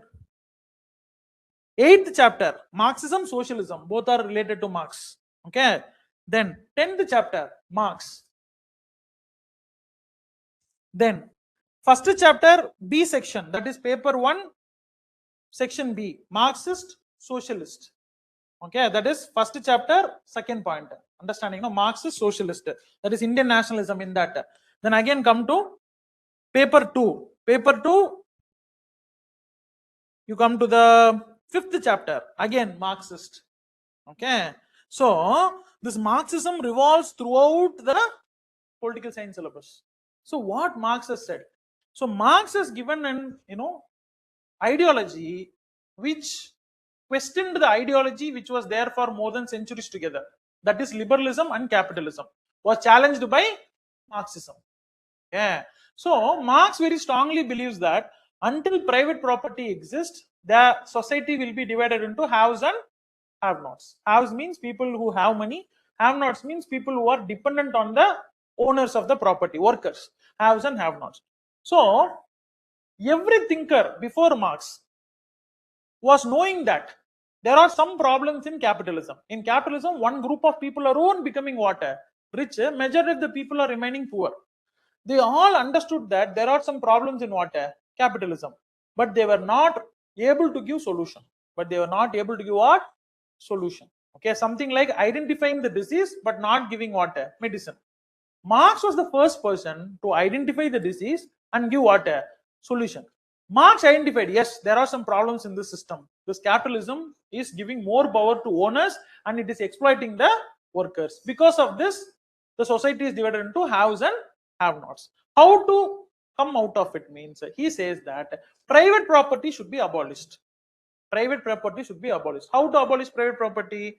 8th chapter, Marxism, Socialism. Both are related to Marx. Okay. Then, 10th chapter, Marx. Then, first chapter, B section. That is paper 1, section B. Marxist, Socialist. Okay, that is first chapter, second point. Understanding, Marxist, Socialist. That is Indian nationalism in that. Then again come to paper 2. Paper 2, you come to the 5th chapter. Again, Marxist. Okay. So, this Marxism revolves throughout the political science syllabus. So, what Marx has said? So, Marx has given an, ideology which questioned the ideology which was there for more than centuries together. That is liberalism and capitalism was challenged by Marxism. Yeah. So Marx very strongly believes that until private property exists, the society will be divided into haves and have-nots. Haves means people who have money. Have-nots means people who are dependent on the owners of the property, workers. Haves and have-nots. So every thinker before Marx was knowing that there are some problems in capitalism. In capitalism, one group of people are becoming what? Rich. Majority of the people are remaining poor. They all understood that there are some problems in what? Capitalism. But they were not able to give solution. But they were not able to give what? Solution. Okay, something like identifying the disease but not giving what? Medicine. Marx was the first person to identify the disease and give what? Solution. Marx identified, yes, there are some problems in this system. This capitalism is giving more power to owners and it is exploiting the workers. Because of this, the society is divided into haves and have-nots. How to come out of it means, he says that private property should be abolished. Private property should be abolished. How to abolish private property?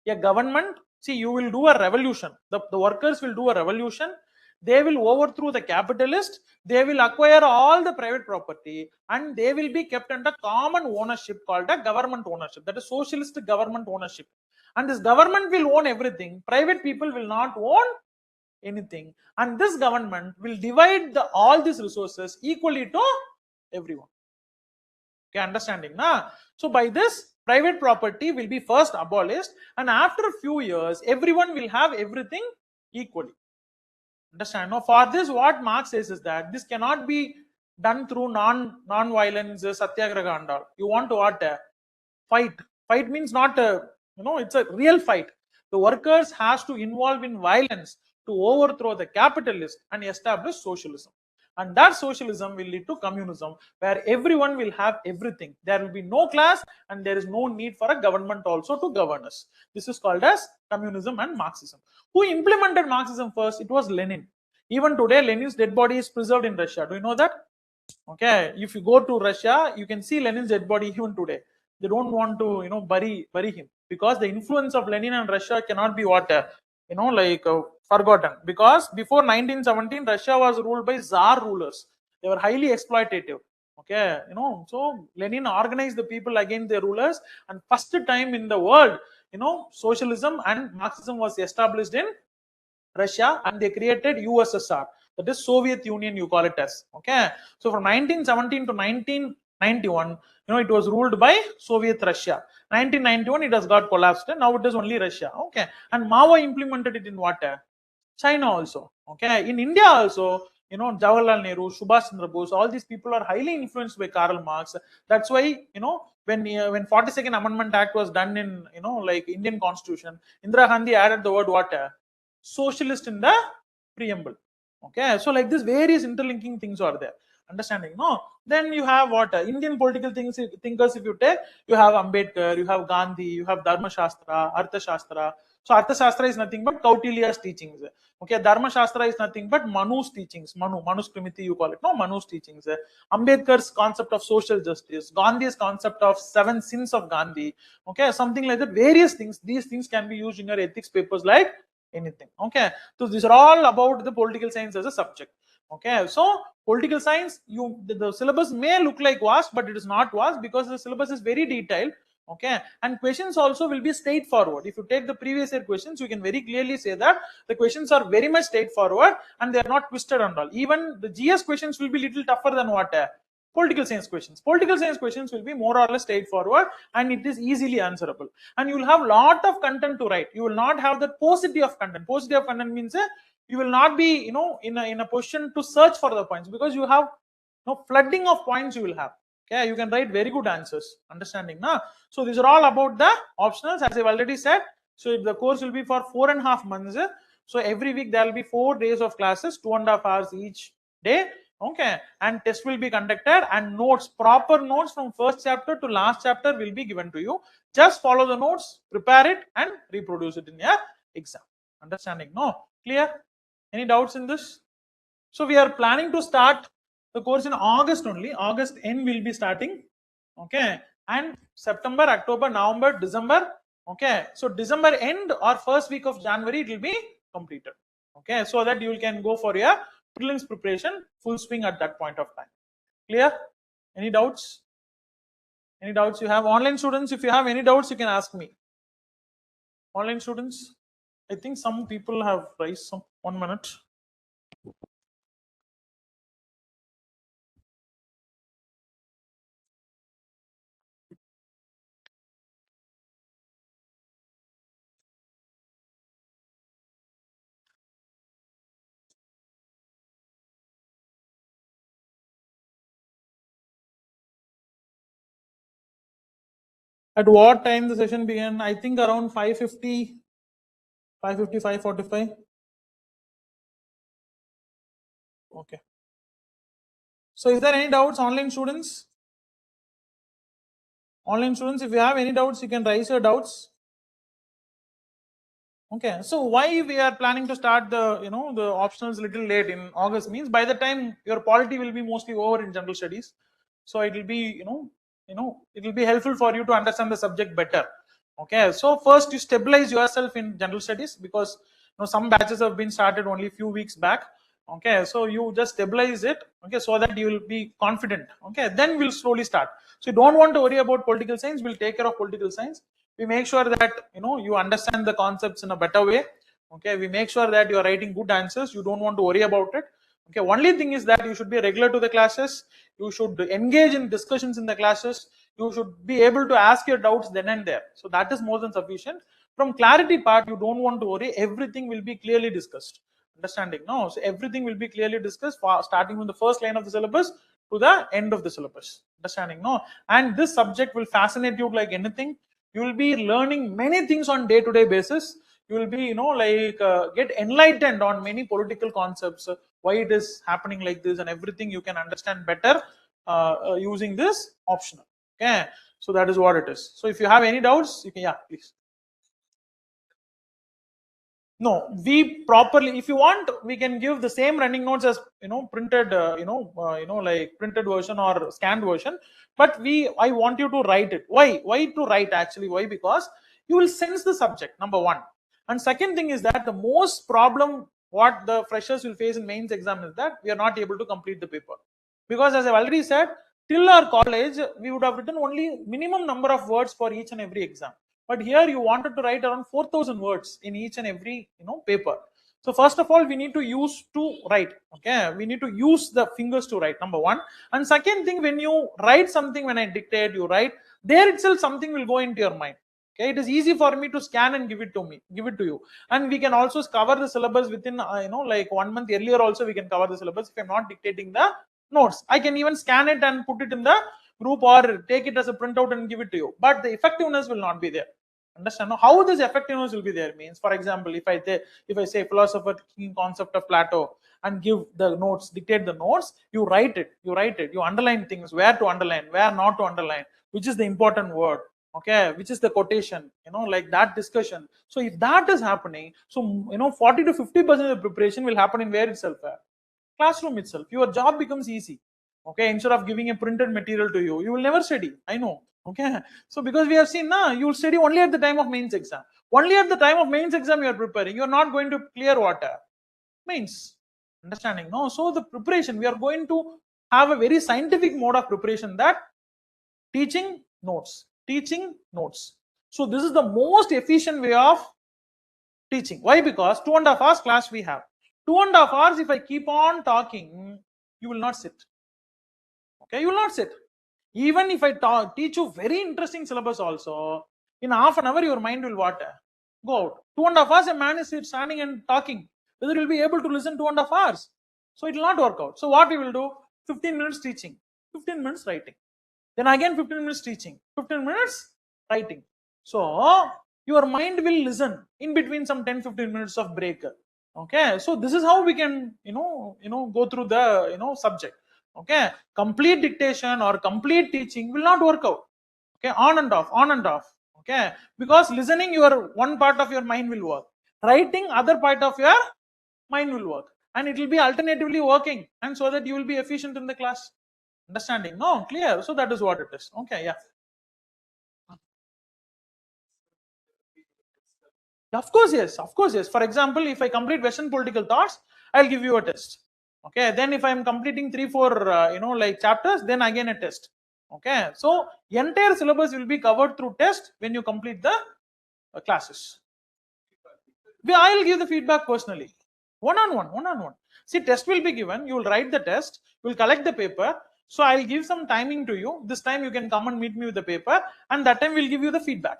A government, see, you will do a revolution. The workers will do a revolution. They will overthrow the capitalist. They will acquire all the private property and they will be kept under common ownership called a government ownership. That is socialist government ownership. And this government will own everything. Private people will not own anything. And this government will divide all these resources equally to everyone. Okay, understanding? Na? So by this, private property will be first abolished and after a few years, everyone will have everything equally. Understand? Now, for this, what Marx says is that this cannot be done through non-violence, satyagraha and all. You want to what? Fight. Fight means not, it's a real fight. The workers has to involve in violence to overthrow the capitalist and establish socialism. And that socialism will lead to communism, where everyone will have everything. There will be no class and there is no need for a government also to govern us. This is called as communism and Marxism. Who implemented Marxism first? It was Lenin. Even today, Lenin's dead body is preserved in Russia. Do you know that? Okay, if you go to Russia, you can see Lenin's dead body even today. They don't want to, bury him because the influence of Lenin and Russia cannot be forgotten. Because before 1917, Russia was ruled by Tsar rulers. They were highly exploitative. Okay, so Lenin organized the people against their rulers, and first time in the world, socialism and Marxism was established in Russia, and they created USSR. That is Soviet Union, you call it as. Okay, so from 1917 to 1991, it was ruled by Soviet Russia, 1991 it has got collapsed. Now it is only Russia. Okay, and Mao implemented it in what? China also. Okay, in India also, Jawaharlal Nehru, Subhash Chandra Bose, all these people are highly influenced by Karl Marx. That's why, when 42nd Amendment Act was done in, like Indian Constitution, Indira Gandhi added the word what? Socialist in the preamble. Okay, so like this, various interlinking things are there. Understanding? No. Then you have what? Indian political thinkers. If you take, you have Ambedkar, you have Gandhi, you have Dharma Shastra, Artha Shastra. So Artha Shastra is nothing but Kautilya's teachings. Okay, Dharma Shastra is nothing but Manu's teachings. Manu's Krimiti, you call it. No, Manu's teachings. Ambedkar's concept of social justice. Gandhi's concept of 7 sins of Gandhi. Okay, something like that. Various things. These things can be used in your ethics papers like anything. Okay, so these are all about the political science as a subject. Okay, so political science, the syllabus may look like vast, but it is not vast because the syllabus is very detailed. Okay, and questions also will be straightforward. If you take the previous year questions, you can very clearly say that the questions are very much straightforward and they are not twisted and all. Even the GS questions will be little tougher than what? Political science questions. Political science questions will be more or less straightforward and it is easily answerable. And you will have lot of content to write. You will not have that paucity of content. Paucity of content means you will not be, in a position to search for the points because you have flooding of points you will have. Okay, you can write very good answers. Understanding? Nah? So these are all about the optionals, as I've already said. So the course will be for 4.5 months. So every week there will be 4 days of classes, 2.5 hours each day. Okay, and test will be conducted and notes, proper notes from first chapter to last chapter will be given to you. Just follow the notes, prepare it and reproduce it in your exam. Understanding? No? Clear? Any doubts in this? So we are planning to start the course in August only. August end will be starting. Okay, and September, October, November, December. Okay, so December end or first week of January it will be completed. Okay, so that you can go for your prelims preparation full swing at that point of time. Clear? Any doubts? Any doubts you have? Online students, if you have any doubts, you can ask me. Online students, I think some people have raised some. 1 minute. At what time the session began? I think around 5:50, 5:50, 5:45. Okay. So is there any doubts, online students? Online students, if you have any doubts, you can raise your doubts. Okay. So why we are planning to start the the optionals little late in August means by the time your polity will be mostly over in general studies. So it will be it will be helpful for you to understand the subject better. Okay. So first you stabilize yourself in general studies because some batches have been started only a few weeks back. Okay, so you just stabilize it, okay, so that you will be confident. Okay, then we'll slowly start. So you don't want to worry about political science. We'll take care of political science. We make sure that you understand the concepts in a better way. Okay, we make sure that you are writing good answers. You don't want to worry about it. Okay, only thing is that you should be regular to the classes. You should engage in discussions in the classes. You should be able to ask your doubts then and there. So that is more than sufficient. From clarity part, you don't want to worry. Everything will be clearly discussed. Understanding? No, so everything will be clearly discussed starting from the first line of the syllabus to the end of the syllabus. Understanding? No, and this subject will fascinate you like anything. You will be learning many things on day-to-day basis. You will be get enlightened on many political concepts, why it is happening like this and everything you can understand better using this optional. Okay, so that is what it is. So if you have any doubts, you can, yeah, please. No, we properly, if you want, we can give the same running notes as printed, like printed version or scanned version. But I want you to write it. Why? Why to write actually? Why? Because you will sense the subject. Number one, and second thing is that the most problem what the freshers will face in mains exam is that we are not able to complete the paper because, as I've already said, till our college we would have written only minimum number of words for each and every exam. But here you wanted to write around 4,000 words in each and every paper. So first of all, we need to use to write. Okay, we need to use the fingers to write, number one. And second thing, when you write something, when I dictate, you write, there itself something will go into your mind. Okay, it is easy for me to scan and give it to you. And we can also cover the syllabus within like 1 month earlier also we can cover the syllabus. If I'm not dictating the notes, I can even scan it and put it in the group or take it as a printout and give it to you, but the effectiveness will not be there. Understand how this effectiveness will be there means, for example, if I say philosopher king concept of Plato and give the notes, dictate the notes, you write it, you underline things, where to underline, where not to underline, which is the important word, okay, which is the quotation, like that discussion. So if that is happening, so 40 to 50% of the preparation will happen in where itself, classroom itself. Your job becomes easy. Okay, instead of giving a printed material to you, you will never study, I know. Okay, so because we have seen you will study only at the time of mains exam. Only at the time of mains exam you are preparing. You are not going to clear water mains. Understanding? No. So the preparation, we are going to have a very scientific mode of preparation, that teaching notes. So this is the most efficient way of teaching. Why? Because 2.5 hours class we have. 2.5 hours, if I keep on talking, you will not sit. Okay, you will not sit. Even if I teach you very interesting syllabus also, in half an hour your mind will go out. 2.5 hours a man is standing and talking, whether you will be able to listen 2.5 hours? So it will not work out. So what we will do, 15 minutes teaching, 15 minutes writing, then again 15 minutes teaching, 15 minutes writing. So your mind will listen in between some 10-15 minutes of break. Okay, so this is how we can go through the subject. Okay, complete dictation or complete teaching will not work out. Okay, on and off. Okay, because listening, your one part of your mind will work, writing other part of your mind will work, and it will be alternatively working, and so that you will be efficient in the class. Understanding? No, clear. So that is what it is. Okay, yeah. Of course, yes. For example, if I complete Western political thoughts, I'll give you a test. Okay, then if I'm completing 3-4 like chapters, then again a test. Okay, so entire syllabus will be covered through test when you complete the classes. I'll give the feedback personally, one on one. See, test will be given, you will write the test, you will collect the paper. So I'll give some timing to you. This time you can come and meet me with the paper, and that time we'll give you the feedback.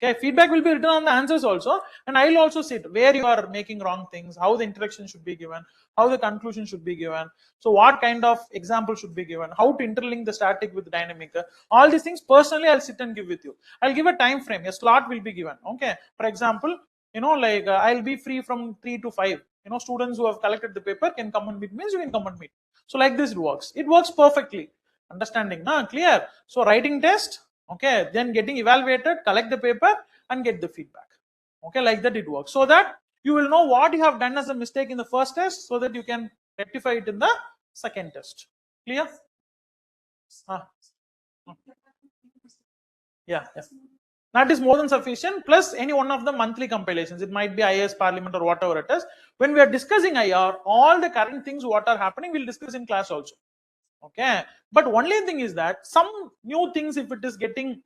Okay, feedback will be written on the answers also, and I will also sit where you are making wrong things, how the introduction should be given, how the conclusion should be given, so what kind of example should be given, how to interlink the static with the dynamic. All these things personally I'll sit and give with you. I'll give a time frame, a slot will be given. Okay, for example, like I'll be free from 3 to 5. Students who have collected the paper can come and meet, means you can come and meet. So like this it works perfectly. Understanding? Clear? So writing test, okay, then getting evaluated, collect the paper and get the feedback. Okay, like that it works, so that you will know what you have done as a mistake in the first test, so that you can rectify it in the second test. Clear? Yeah. That is more than sufficient, plus any one of the monthly compilations. It might be IAS, Parliament, or whatever it is. When we are discussing IR, all the current things what are happening, we'll discuss in class also. Okay, but only thing is that some new things, if it is getting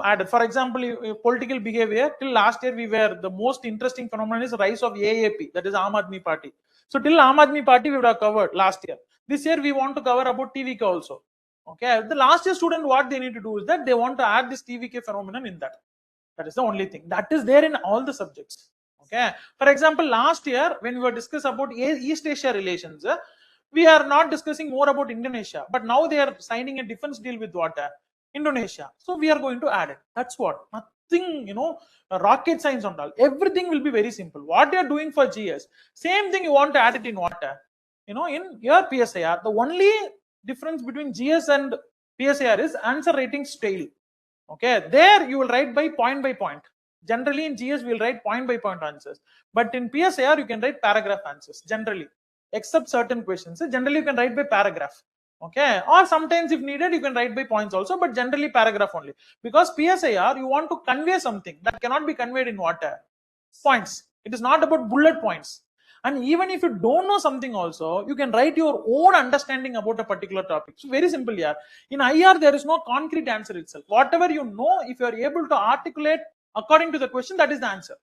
added, for example, political behavior, till last year we were, the most interesting phenomenon is rise of AAP, that is Aam Aadmi Party. So till Aam Aadmi Party we would have covered last year. This year we want to cover about TVK also. Okay, the last year student, what they need to do is that they want to add this TVK phenomenon in that. That is the only thing that is there in all the subjects. Okay, for example, last year when we were discussing about East Asia relations, we are not discussing more about Indonesia, but now they are signing a defense deal with what? Indonesia. So we are going to add it. That's what. Nothing, rocket science and all. Everything will be very simple. What they are doing for GS, same thing you want to add it in what? In your PSIR. The only difference between GS and PSIR is answer rating style. Okay, there you will write by point. Generally in GS we will write point by point answers, but in PSIR you can write paragraph answers generally, except certain questions. Generally you can write by paragraph. Okay, or sometimes if needed you can write by points also, but generally paragraph only, because PSIR you want to convey something that cannot be conveyed in what? Points. It is not about bullet points. And even if you don't know something also, you can write your own understanding about a particular topic. So very simple here. In IR, there is no concrete answer itself. Whatever you know, if you are able to articulate according to the question, that is the answer.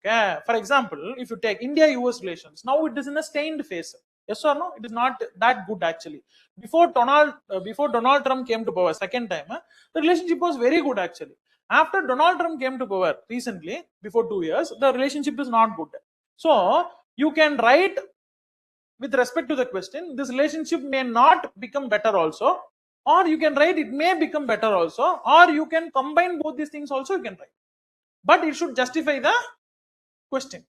Okay, for example, if you take India-US relations, now it is in a stained phase. Yes or no? It is not that good actually. Before Donald Trump came to power second time, the relationship was very good actually. After Donald Trump came to power recently, before 2 years, the relationship is not good. So you can write with respect to the question, this relationship may not become better also, or you can write it may become better also, or you can combine both these things also, you can write. But it should justify the question.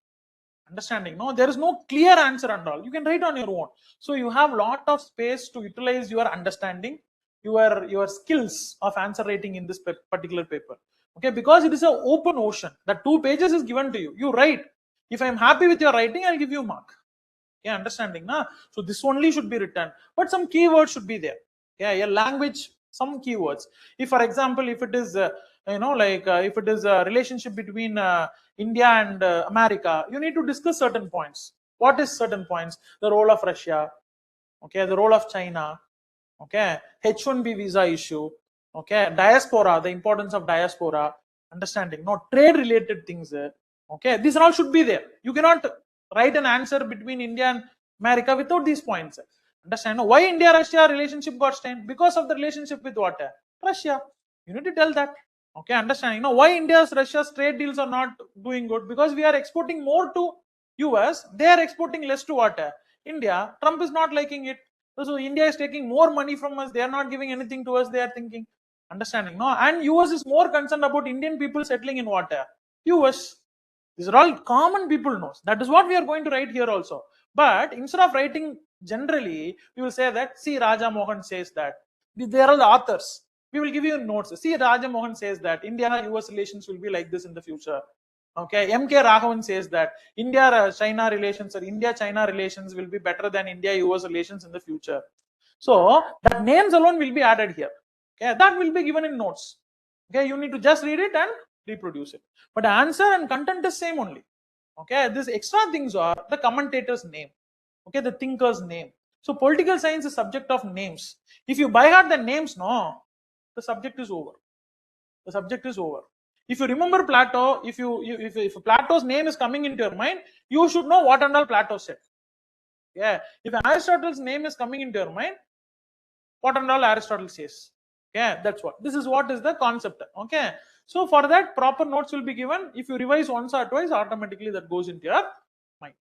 Understanding? No, there is no clear answer and all. You can write on your own. So you have lot of space to utilize your understanding, your skills of answer writing in this particular paper. Okay, because it is an open ocean. The 2 pages is given to you. You write. If I am happy with your writing, I'll give you a mark. Okay, understanding? Na? So this only should be written, but some keywords should be there. Yeah, a language, some keywords. If, for example, if it is if it is a relationship between India and America, you need to discuss certain points. What is certain points? The role of Russia, okay, the role of China, okay, H1B visa issue, okay, diaspora, the importance of diaspora, understanding, no, trade related things, okay, these all should be there. You cannot write an answer between India and America without these points. Understand? Why India-Russia relationship got strained? Because of the relationship with what? Russia. You need to tell that. Okay, understanding? Why India's Russia's trade deals are not doing good? Because we are exporting more to US, they are exporting less to what? India. Trump is not liking it. So India is taking more money from us. They are not giving anything to us. They are thinking. Understanding? No, and US is more concerned about Indian people settling in what? US. These are all common people knows. That is what we are going to write here also. But instead of writing generally, we will say that, see, Raja Mohan says that. There are the authors. We will give you notes. See, Raja Mohan says that India-US relations will be like this in the future. Okay, M.K. Raghavan says that India-China relations or India-China relations will be better than India-US relations in the future. So that names alone will be added here. Okay, that will be given in notes. Okay, you need to just read it and reproduce it. But the answer and content is same only. Okay, these extra things are the commentator's name. Okay, the thinker's name. So political science is subject of names. If you by heart the names, no, the subject is over. The subject is over. If you remember Plato, if Plato's name is coming into your mind, you should know what and all Plato said. Yeah. If Aristotle's name is coming into your mind, what and all Aristotle says. Yeah, that's what. This is what is the concept. Okay. So for that, proper notes will be given. If you revise once or twice, automatically that goes into your mind.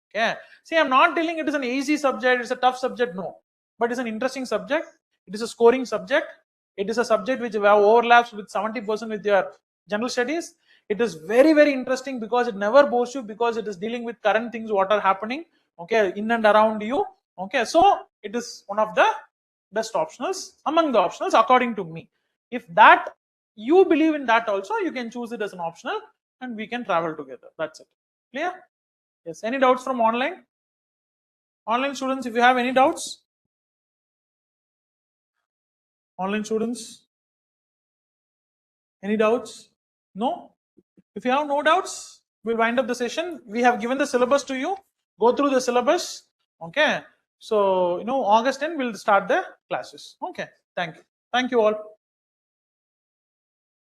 Okay. See, I'm not telling it is an easy subject, it's a tough subject. No. But it's an interesting subject. It is a scoring subject. It is a subject which overlaps with 70% with your general studies. It is very, very interesting because it never bores you, because it is dealing with current things, what are happening, okay, in and around you. Okay, so it is one of the best optionals among the optionals according to me. If that you believe in that also, you can choose it as an optional and we can travel together. That's it. Clear? Yes. Any doubts from online? Online students, if you have any doubts? Online students? Any doubts? No? If you have no doubts, we'll wind up the session. We have given the syllabus to you. Go through the syllabus. Okay. So, August 10, we'll start the classes. Okay. Thank you. Thank you all.